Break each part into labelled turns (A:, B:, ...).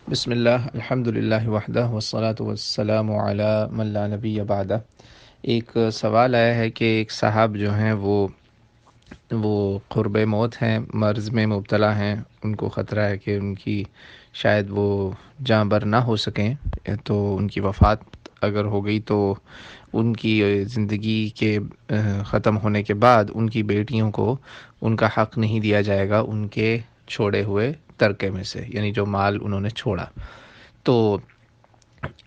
A: بسم اللہ الحمد للہ وحدہ والصلاة والسلام علی من لا نبی بعدہ۔ ایک سوال آیا ہے کہ ایک صاحب جو ہیں وہ قرب موت ہیں، مرض میں مبتلا ہیں، ان کو خطرہ ہے کہ ان کی شاید وہ جاں بر نہ ہو سکیں، تو ان کی وفات اگر ہو گئی تو ان کی زندگی کے ختم ہونے کے بعد ان کی بیٹیوں کو ان کا حق نہیں دیا جائے گا ان کے چھوڑے ہوئے ترکے میں سے، یعنی جو مال انہوں نے چھوڑا۔ تو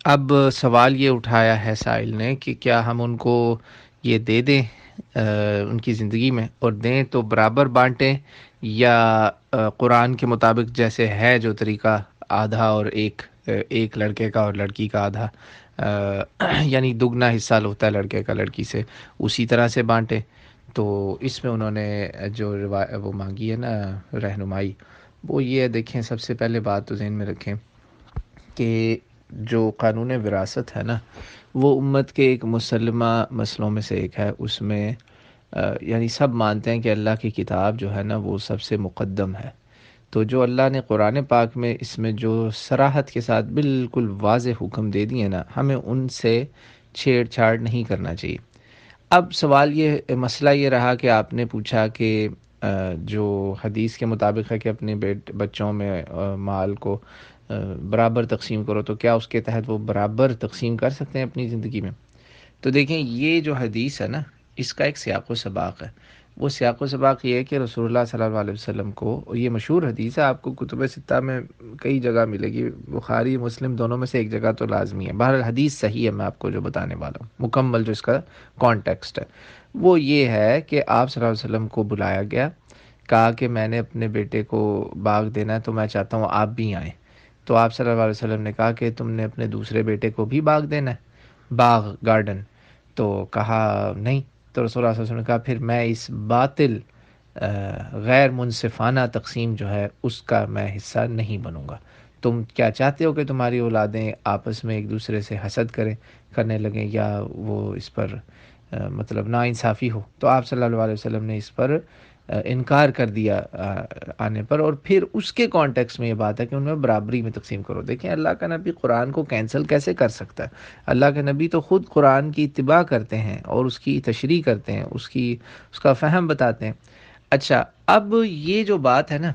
A: اب سوال یہ اٹھایا ہے سائل نے کہ کیا ہم ان کو یہ دے دیں ان کی زندگی میں، اور دیں تو برابر بانٹیں، یا قرآن کے مطابق جیسے ہے جو طریقہ، آدھا اور ایک لڑکے کا اور لڑکی کا آدھا، یعنی دگنا حصہ ہوتا ہے لڑکے کا لڑکی سے، اسی طرح سے بانٹیں۔ تو اس میں انہوں نے جو وہ مانگی ہے نا رہنمائی، وہ یہ ہے، دیکھیں سب سے پہلے بات تو ذہن میں رکھیں کہ جو قانون وراثت ہے نا، وہ امت کے ایک مسلمہ مسئلوں میں سے ایک ہے۔ اس میں یعنی سب مانتے ہیں کہ اللہ کی کتاب جو ہے نا وہ سب سے مقدم ہے۔ تو جو اللہ نے قرآن پاک میں اس میں جو صراحت کے ساتھ بالکل واضح حکم دے دیے نا، ہمیں ان سے چھیڑ چھاڑ نہیں کرنا چاہیے۔ اب سوال یہ، مسئلہ یہ رہا کہ آپ نے پوچھا کہ جو حدیث کے مطابق ہے کہ اپنے بچوں میں مال کو برابر تقسیم کرو، تو کیا اس کے تحت وہ برابر تقسیم کر سکتے ہیں اپنی زندگی میں؟ تو دیکھیں یہ جو حدیث ہے نا، اس کا ایک سیاق و سباق ہے۔ وہ سیاق و سباق یہ ہے کہ رسول اللہ صلی اللہ علیہ وسلم کو، اور یہ مشہور حدیث ہے، آپ کو کتب ستہ میں کئی جگہ ملے گی، بخاری مسلم دونوں میں سے ایک جگہ تو لازمی ہے۔ بہرحال حدیث صحیح ہے، میں آپ کو جو بتانے والا ہوں مکمل جو اس کا کانٹیکسٹ ہے وہ یہ ہے کہ آپ صلی اللہ علیہ وسلم کو بلایا گیا، کہا کہ میں نے اپنے بیٹے کو باغ دینا ہے تو میں چاہتا ہوں آپ بھی آئیں۔ تو آپ صلی اللہ علیہ وسلم نے کہا کہ تم نے اپنے دوسرے بیٹے کو بھی باغ دینا ہے، باغ گارڈن؟ تو کہا نہیں۔ تو رسول اللہ صلی اللہ علیہ وسلم نے کہا پھر میں اس باطل غیر منصفانہ تقسیم جو ہے اس کا میں حصہ نہیں بنوں گا۔ تم کیا چاہتے ہو کہ تمہاری اولادیں آپس میں ایک دوسرے سے حسد کرنے لگیں، یا وہ اس پر مطلب نا انصافی ہو؟ تو آپ صلی اللہ علیہ وسلم نے اس پر انکار کر دیا آنے پر، اور پھر اس کے کانٹیکس میں یہ بات ہے کہ ان میں برابری میں تقسیم کرو۔ دیکھیں اللہ کا نبی قرآن کو کینسل کیسے کر سکتا ہے؟ اللہ کے نبی تو خود قرآن کی اتباع کرتے ہیں اور اس کی تشریح کرتے ہیں، اس کا فہم بتاتے ہیں۔ اچھا، اب یہ جو بات ہے نا،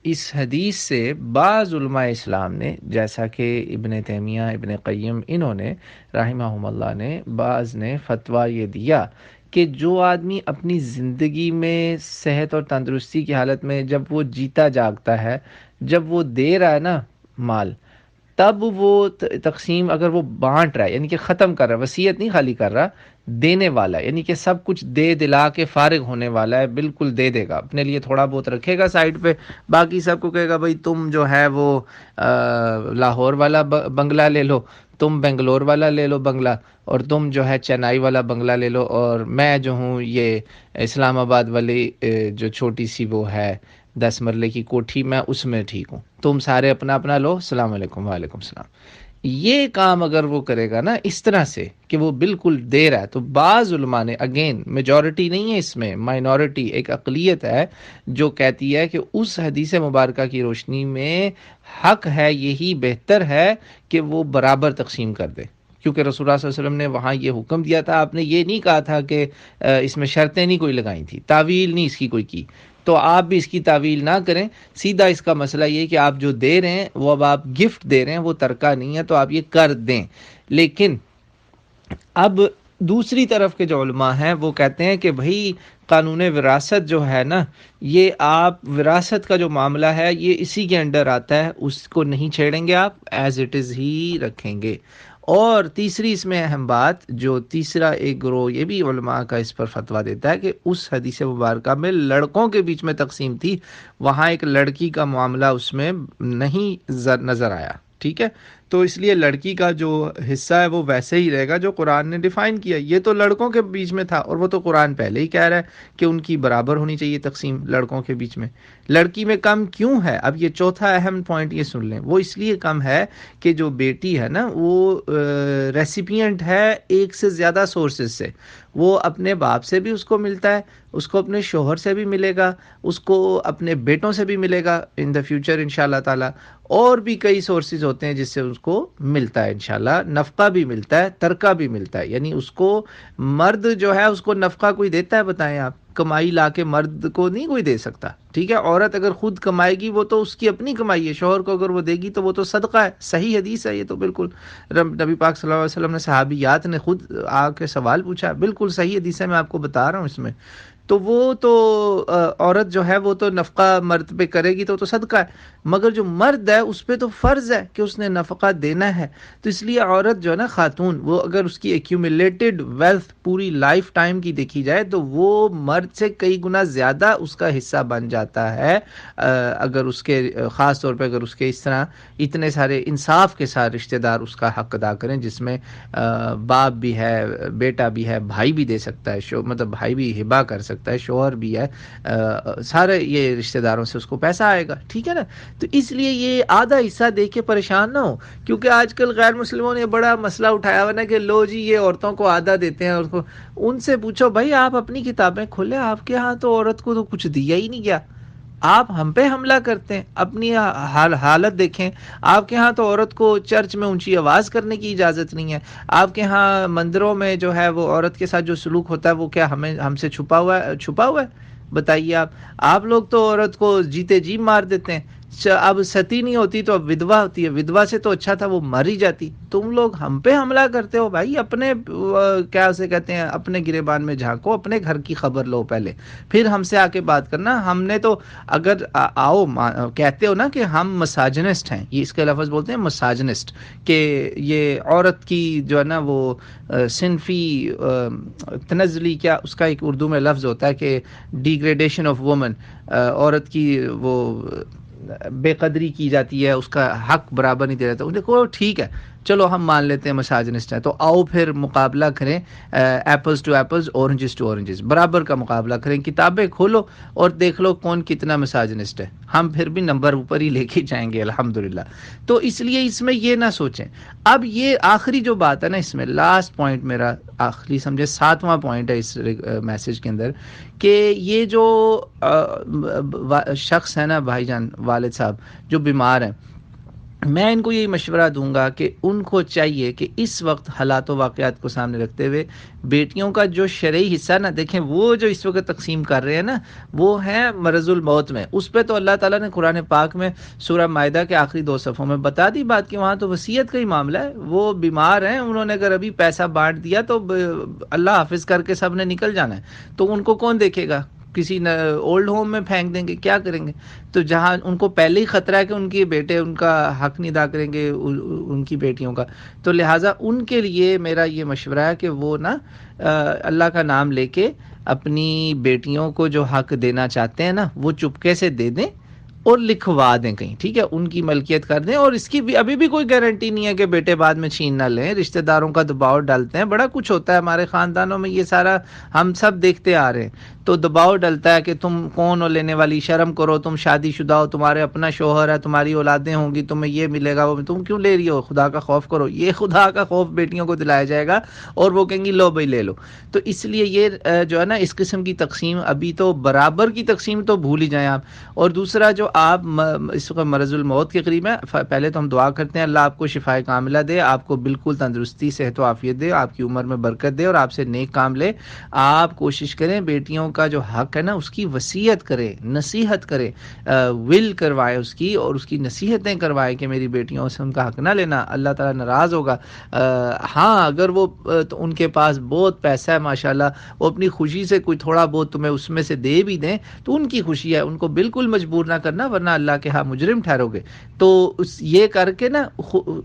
A: اس حدیث سے بعض علماء اسلام نے، جیسا کہ ابن تیمیہ، ابن قیم، انہوں نے رحمہم اللہ نے، بعض نے فتویٰ یہ دیا کہ جو آدمی اپنی زندگی میں صحت اور تندرستی کی حالت میں جب وہ جیتا جاگتا ہے، جب وہ دے رہا ہے نا مال، تب وہ تقسیم اگر وہ بانٹ رہا ہے، یعنی کہ ختم کر رہا ہے، وصیت نہیں خالی کر رہا، دینے والا ہے، یعنی کہ سب کچھ دے دلا کے فارغ ہونے والا ہے، بالکل دے دے گا، اپنے لیے تھوڑا بہت رکھے گا سائڈ پہ، باقی سب کو کہے گا بھائی تم جو ہے وہ لاہور والا بنگلہ لے لو، تم بنگلور والا لے لو بنگلہ، اور تم جو ہے چنائی والا بنگلہ لے لو، اور میں جو ہوں یہ اسلام آباد والی جو چھوٹی سی وہ ہے 10 مرلے کی کوٹھی، میں اس میں ٹھیک ہوں، تم سارے اپنا اپنا لو، السلام علیکم، وعلیکم السلام۔ یہ کام اگر وہ کرے گا نا اس طرح سے کہ وہ بالکل دے رہا ہے، تو بعض علماء نے، اگین میجورٹی نہیں ہے اس میں، مائنورٹی، ایک اقلیت ہے جو کہتی ہے کہ اس حدیث مبارکہ کی روشنی میں حق ہے، یہی بہتر ہے کہ وہ برابر تقسیم کر دے، کیونکہ رسول اللہ صلی اللہ علیہ وسلم نے وہاں یہ حکم دیا تھا، آپ نے یہ نہیں کہا تھا کہ اس میں شرطیں نہیں کوئی لگائی تھی، تعویل نہیں اس کی کوئی کی، تو آپ بھی اس کی تعویل نہ کریں۔ سیدھا اس کا مسئلہ یہ کہ آپ جو دے رہے ہیں وہ اب آپ گفٹ دے رہے ہیں، وہ ترکہ نہیں ہے، تو آپ یہ کر دیں۔ لیکن اب دوسری طرف کے جو علماء ہیں وہ کہتے ہیں کہ بھائی قانون وراثت جو ہے نا، یہ آپ وراثت کا جو معاملہ ہے یہ اسی کے انڈر آتا ہے، اس کو نہیں چھیڑیں گے، آپ ایز اٹ از ہی رکھیں گے۔ اور تیسری اس میں اہم بات، جو تیسرا ایک گروہ یہ بھی علماء کا اس پر فتویٰ دیتا ہے کہ اس حدیث مبارکہ میں لڑکوں کے بیچ میں تقسیم تھی، وہاں ایک لڑکی کا معاملہ اس میں نہیں نظر آیا، ٹھیک ہے؟ تو اس لیے لڑکی کا جو حصہ ہے وہ ویسے ہی رہے گا جو قرآن نے ڈیفائن کیا. یہ تو لڑکوں کے بیچ میں تھا، اور وہ تو قرآن پہلے ہی کہہ رہا ہے کہ ان کی برابر ہونی چاہیے تقسیم لڑکوں کے بیچ میں. لڑکی میں کم کیوں ہے؟ اب یہ چوتھا اہم پوائنٹ یہ سن لیں. وہ اس لیے کم ہے کہ جو بیٹی ہے نا وہ ریسیپینٹ ہے ایک سے زیادہ سورسز سے. وہ اپنے باپ سے بھی اس کو ملتا ہے، اس کو اپنے شوہر سے بھی ملے گا، اس کو اپنے بیٹوں سے بھی ملے گا ان دا فیوچر انشاءاللہ تعالی، اور بھی کئی سورسز ہوتے ہیں جس سے اس کو ملتا ہے انشاءاللہ. نفقہ بھی ملتا ہے، ترکہ بھی ملتا ہے. یعنی اس کو مرد جو ہے اس کو نفقہ کوئی دیتا ہے؟ بتائیں آپ. کمائی لا کے مرد کو نہیں کوئی دے سکتا، ٹھیک ہے. عورت اگر خود کمائے گی وہ تو اس کی اپنی کمائی ہے، شوہر کو اگر وہ دے گی تو وہ تو صدقہ ہے. صحیح حدیث ہے یہ تو بالکل. نبی پاک صلی اللہ علیہ وسلم نے صحابیات نے خود آ کے سوال پوچھا، بالکل صحیح حدیث ہے، میں آپ کو بتا رہا ہوں اس میں. تو وہ تو عورت جو ہے وہ تو نفقہ مرد پہ کرے گی تو صدقہ ہے، مگر جو مرد ہے اس پہ تو فرض ہے کہ اس نے نفقہ دینا ہے. تو اس لیے عورت جو ہے نا خاتون، وہ اگر اس کی ایکیومولیٹڈ ویلتھ پوری لائف ٹائم کی دیکھی جائے تو وہ مرد سے کئی گنا زیادہ اس کا حصہ بن جاتا ہے، اگر اس کے خاص طور پہ اگر اس کے اس طرح اتنے سارے انصاف کے ساتھ رشتہ دار اس کا حق ادا کریں، جس میں باپ بھی ہے، بیٹا بھی ہے، بھائی بھی دے سکتا ہے، مطلب بھائی بھی ہبہ کر سکتا ہے، شوہر بھی ہے، سارے یہ رشتہ داروں سے اس کو پیسہ آئے گا، ٹھیک ہے نا. تو اس لیے یہ آدھا حصہ دیکھ کے پریشان نہ ہو، کیونکہ آج کل غیر مسلموں نے بڑا مسئلہ اٹھایا ہوا نا کہ لو جی یہ عورتوں کو آدھا دیتے ہیں. ان سے پوچھو بھائی آپ اپنی کتابیں کھولیں، آپ کے ہاں تو عورت کو تو کچھ دیا ہی نہیں گیا. آپ ہم پہ حملہ کرتے ہیں. اپنی حالت دیکھیں. آپ کے ہاں تو عورت کو چرچ میں اونچی آواز کرنے کی اجازت نہیں ہے. آپ کے ہاں مندروں میں جو ہے وہ عورت کے ساتھ جو سلوک ہوتا ہے وہ کیا ہم سے چھپا ہوا ہے؟ بتائیے آپ لوگ تو عورت کو جیتے جی مار دیتے ہیں. اب ستی نہیں ہوتی تو اب ودوا ہوتی ہے. ودوا سے تو اچھا تھا وہ مر ہی جاتی. تم لوگ ہم پہ حملہ کرتے ہو بھائی. اپنے کیا اسے کہتے ہیں، اپنے گریبان میں جھانکو، اپنے گھر کی خبر لو پہلے، پھر ہم سے آ کے بات کرنا. ہم نے تو اگر کہتے ہو نا کہ ہم مساجنسٹ ہیں، یہ اس کے لفظ بولتے ہیں مساجنسٹ، کہ یہ عورت کی جو ہے نا وہ صنفی تنزلی، کیا اس کا ایک اردو میں لفظ ہوتا ہے کہ ڈیگریڈیشن آف وومن، عورت کی وہ بے قدری کی جاتی ہے، اس کا حق برابر نہیں دیا جاتا. دیکھو ٹھیک ہے، چلو ہم مان لیتے ہیں مساجنسٹ ہیں، تو آؤ پھر مقابلہ کریں، apples to apples, oranges to oranges, برابر کا مقابلہ کریں. کتابیں کھولو اور دیکھ لو کون کتنا مساجنسٹ ہے. ہم پھر بھی نمبر اوپر ہی لے کے جائیں گے الحمدللہ. تو اس لیے اس میں یہ نہ سوچیں. اب یہ آخری جو بات ہے نا، اس میں لاسٹ پوائنٹ میرا آخری سمجھے 7واں پوائنٹ ہے اس میسج کے اندر، کہ یہ جو شخص ہے نا بھائی جان، والد صاحب جو بیمار ہیں، میں ان کو یہی مشورہ دوں گا کہ ان کو چاہیے کہ اس وقت حالات و واقعات کو سامنے رکھتے ہوئے بیٹیوں کا جو شرعی حصہ نا دیکھیں، وہ جو اس وقت تقسیم کر رہے ہیں نا وہ ہے مرض الموت میں. اس پہ تو اللہ تعالیٰ نے قرآن پاک میں سورہ مائدہ کے آخری 2 صفحوں میں بتا دی بات، کہ وہاں تو وصیت کا ہی معاملہ ہے. وہ بیمار ہیں، انہوں نے اگر ابھی پیسہ بانٹ دیا تو اللہ حافظ کر کے سب نے نکل جانا ہے. تو ان کو کون دیکھے گا؟ کسی اولڈ ہوم میں پھینک دیں گے، کیا کریں گے؟ تو جہاں ان کو پہلے ہی خطرہ ہے کہ ان کے بیٹے ان کا حق نہیں ادا کریں گے ان کی بیٹیوں کا، تو لہٰذا ان کے لیے میرا یہ مشورہ ہے کہ وہ نا اللہ کا نام لے کے اپنی بیٹیوں کو جو حق دینا چاہتے ہیں نا وہ چپکے سے دے دیں اور لکھوا دیں کہیں، ٹھیک ہے، ان کی ملکیت کر دیں. اور اس کی بھی ابھی بھی کوئی گارنٹی نہیں ہے کہ بیٹے بعد میں چھین نہ لیں. رشتہ داروں کا دباؤ ڈالتے ہیں، بڑا کچھ ہوتا ہے ہمارے خاندانوں میں، یہ سارا ہم سب دیکھتے آ رہے ہیں. تو دباؤ ڈلتا ہے کہ تم کون ہو لینے والی، شرم کرو، تم شادی شدہ ہو، تمہارے اپنا شوہر ہے، تمہاری اولادیں ہوں گی، تمہیں یہ ملے گا، وہ تم کیوں لے رہی ہو؟ خدا کا خوف کرو. یہ خدا کا خوف بیٹیوں کو دلایا جائے گا اور وہ کہیں گی لو بھائی لے لو. تو اس لیے یہ جو ہے نا اس قسم کی تقسیم، ابھی تو برابر کی تقسیم تو بھول ہی جائیں آپ. اور دوسرا جو آپ اس وقت مرض الموت کے قریب ہیں، پہلے تو ہم دعا کرتے ہیں اللہ آپ کو شفائے کاملہ دے، آپ کو بالکل تندرستی، صحت و عافیت دے، آپ کی عمر میں برکت دے اور آپ سے نیک کام لے. آپ کوشش کریں بیٹیوں کا جو حق ہے نا اس کی وصیت کرے، نصیحت کرے، ول کروائے اس کی، اور اس کی نصیحتیں کروائے کہ میری بیٹیوں سے ان کا حق نہ لینا، اللہ تعالیٰ ناراض ہوگا. ہاں اگر وہ تو ان کے پاس بہت پیسہ ہے ماشاءاللہ، وہ اپنی خوشی سے کوئی تھوڑا بہت تمہیں اس میں سے دے بھی دیں تو ان کی خوشی ہے، ان کو بالکل مجبور نہ کرنا. کرنا ورنہ اللہ کے ہاں مجرم ٹھہرو گے. تو یہ کر کے نا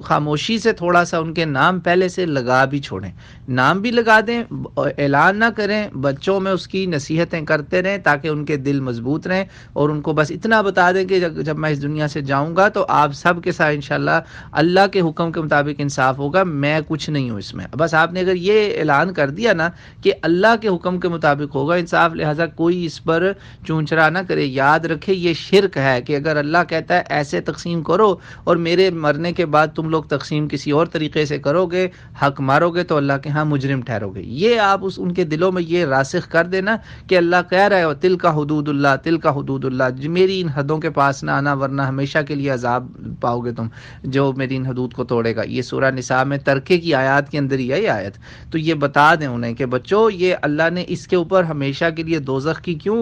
A: خاموشی سے تھوڑا سا ان کے نام پہلے سے لگا بھی چھوڑیں, نام بھی لگا دیں, اعلان نہ کریں, بچوں میں اس کی نصیحتیں کرتے رہیں تاکہ ان کے دل مضبوط رہیں, اور ان کو بس اتنا بتا دیں کہ جب میں اس دنیا سے جاؤں گا تو آپ سب کے ساتھ انشاءاللہ اللہ کے حکم کے مطابق انصاف ہوگا, میں کچھ نہیں ہوں اس میں. بس آپ نے اگر یہ اعلان کر دیا نا کہ اللہ کے حکم کے مطابق ہوگا انصاف, لہذا کوئی اس پر چونچرا نہ کرے. یاد رکھے یہ شرک ہے کہ اگر اللہ کہتا ہے ایسے تقسیم کرو اور میرے مرنے کے بعد تم لوگ تقسیم کسی اور طریقے سے کرو گے, حق مارو گے, تو اللہ کے ہاں مجرم ٹھہرو گے. یہ آپ ان کے دلوں میں یہ راسخ کر دینا کہ اللہ کہہ رہا ہے تل کا حدود اللہ, تل کا حدود اللہ, میری ان حدوں کے پاس نہ آنا ورنہ ہمیشہ کے لیے عذاب پاؤ گے تم جو میری ان حدود کو توڑے گا. یہ سورہ نساء میں ترکے کی آیات کے اندر ہی ہے یہ آیت. تو یہ بتا دیں انہیں کہ بچوں یہ اللہ نے اس کے اوپر ہمیشہ کے لیے دوزخ کی کیوں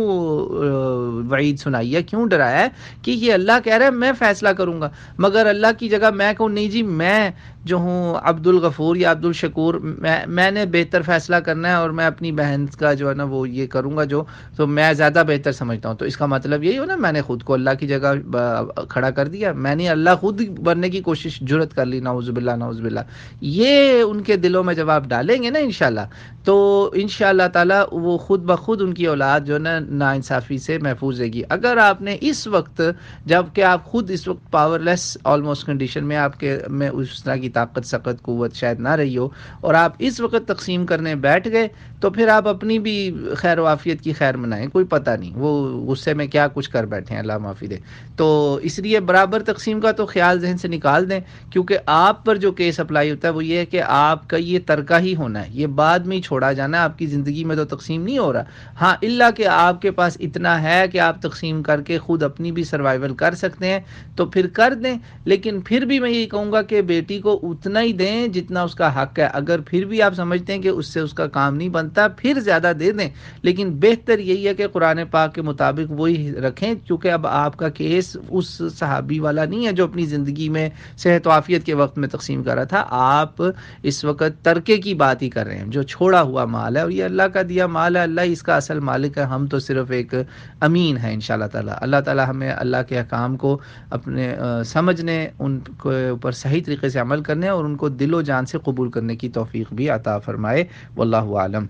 A: وعید سنائی ہے, کیوں ڈرایا ہے, کہ یہ اللہ کہہ رہا ہے میں فیصلہ کروں گا, مگر اللہ کی جگہ میں کہوں نہیں جی میں جو ہوں عبد الغفور یا عبد الشکور, میں نے بہتر فیصلہ کرنا ہے اور میں اپنی بہن کا جو ہے نا وہ یہ کروں گا جو, تو میں زیادہ بہتر سمجھتا ہوں. تو اس کا مطلب یہی ہو نا میں نے خود کو اللہ کی جگہ کھڑا کر دیا, میں نے اللہ خود بننے کی کوشش جرت کر لی, نعوذ باللہ نعوذ باللہ. یہ ان کے دلوں میں جب آپ ڈالیں گے نا انشاءاللہ, تو انشاءاللہ تعالی وہ خود بخود ان کی اولاد جو ہے نا ناانصافی سے محفوظ رہے گی. اگر آپ نے اس وقت جب کہ آپ خود اس وقت پاور لیس آلموسٹ کنڈیشن میں, آپ کے میں اس طرح کی طاقت سقت قوت شاید نہ رہی ہو, اور آپ اس وقت تقسیم کرنے بیٹھ گئے, تو پھر آپ اپنی بھی خیر و عافیت کی خیر منائیں, کوئی پتہ نہیں وہ غصے میں کیا کچھ کر بیٹھے ہیں, اللہ معافی دے. تو اس لیے برابر تقسیم کا تو خیال ذہن سے نکال دیں, کیونکہ آپ پر جو کیس اپلائی ہوتا ہے وہ یہ ہے کہ آپ کا یہ ترکہ ہی ہونا ہے, یہ بعد میں ہی چھوڑا جانا ہے, آپ کی زندگی میں تو تقسیم نہیں ہو رہا. ہاں اللہ کہ آپ کے پاس اتنا ہے کہ آپ تقسیم کر کے خود اپنی بھی سروائیول کر سکتے ہیں تو پھر کر دیں, لیکن پھر بھی میں یہی کہوں گا کہ بیٹی کو اتنا ہی دیں جتنا اس کا حق ہے. اگر پھر بھی آپ سمجھتے ہیں کہ اس سے اس کا کام نہیں بنتا پھر زیادہ دے دیں, لیکن بہتر یہی ہے کہ قرآن پاک کے مطابق وہی رکھیں, کیونکہ اب آپ کا کیس اس صحابی والا نہیں ہے جو اپنی زندگی میں صحت و عافیت کے وقت میں تقسیم کر رہا تھا. آپ اس وقت ترکے کی بات ہی کر رہے ہیں, جو چھوڑا ہوا مال ہے, اور یہ اللہ کا دیا مال ہے, اللہ ہی اس کا اصل مالک ہے, ہم تو صرف ایک امین ہیں انشاءاللہ تعالی. اللہ تعالی ہمیں اللہ کے احکام کو اپنے سمجھنے, ان کے اوپر صحیح طریقے سے عمل کرنے اور ان کو دل و جان سے قبول کرنے کی توفیق بھی عطا فرمائے. واللہ اعلم.